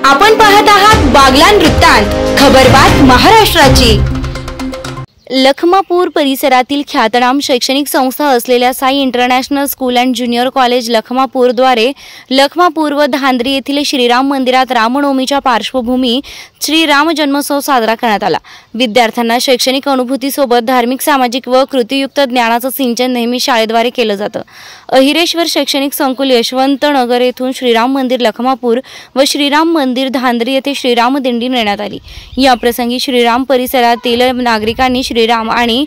आपण पाहत आहात बागलान वृत्तांत, खबरबात महाराष्ट्राची। लखमापूर परिसरातील ख्यातनाम शैक्षणिक संस्था असलेल्या Sai international school and junior college Lakhmapur द्वारे लखमापूर व धांद्री येथील श्रीराम मंदिरात रामनवमीच्या पार्श्वभूमी श्रीराम जन्मोत्सव साजरा करण्यात आला। विद्यार्थ्यांना शैक्षणिक अनुभूतीसोबत धार्मिक, सामाजिक व कृतीयुक्त ज्ञानाचं सिंचन नेहमी शाळेद्वारे केलं जातं। अहिरेश्वर शैक्षणिक संकुल, यशवंत नगर येथून श्रीराम मंदिर लखमापूर व श्रीराम मंदिर धांद्री येथे श्रीराम दिंडी नेण्यात आली। या प्रसंगी श्रीराम परिसरातील नागरिकांनी श्रीराम आणि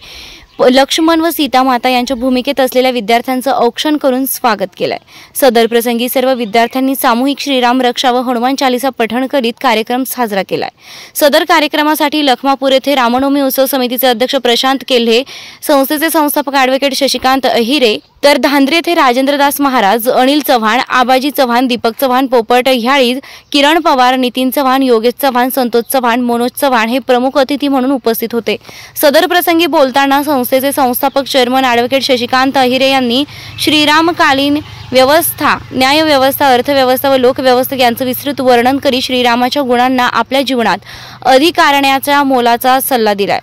लक्ष्मण व सीता माता यांच्या भूमिकेत असलेल्या विद्यार्थ्यांचं औक्षण करून स्वागत केलंय। सदर प्रसंगी सर्व विद्यार्थ्यांनी सामूहिक श्रीराम रक्षा व हनुमान चालीसा पठण करीत कार्यक्रम साजरा केलाय। सदर कार्यक्रमासाठी लखमापूर येथे रामनवमी उत्सव समितीचे अध्यक्ष प्रशांत केल्हे, संस्थेचे संस्थापक ॲडव्होकेट शशिकांत अहिरे, तर धांद्री येथे राजेंद्रदास महाराज, अनिल चव्हाण, आबाजी चव्हाण, दीपक चव्हाण, पोपट ह्याळी, किरण पवार, नितीन चव्हाण, योगेश चव्हाण, संतोष चव्हाण, मनोज चव्हाण हे प्रमुख अतिथी म्हणून उपस्थित होते। सदर प्रसंगी बोलताना संस्थेचे संस्थापक चेअरमन ॲडव्होकेट शशिकांत अहिरे यांनी श्रीरामकालीन व्यवस्था, न्याय व्यवस्था, अर्थव्यवस्था व लोकव्यवस्था यांचं विस्तृत वर्णन करीत श्रीरामाच्या गुणांना आपल्या जीवनात अधिकारण्याच्या मोलाचा सल्ला दिलाय।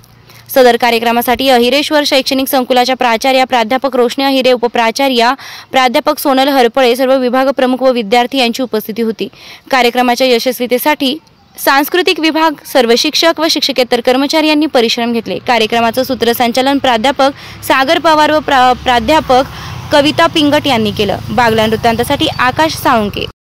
सदर कार्यक्रमासाठी अहिरेश्वर शैक्षणिक संकुलाच्या प्राचार्या प्राध्यापक रोशनी अहिरे, उपप्राचार्या प्राध्यापक सोनल हरपळे, सर्व विभाग प्रमुख व विद्यार्थी यांची उपस्थिती होती। कार्यक्रमाच्या यशस्वीतेसाठी सांस्कृतिक विभाग, सर्व शिक्षक व शिक्षकेतर कर्मचारी यांनी परिश्रम घेतले। कार्यक्रमाचं सूत्रसंचालन प्राध्यापक सागर पवार व प्राध्यापक कविता पिंगट यांनी केलं। बागलान वृत्तांतासाठी आकाश साळुंके।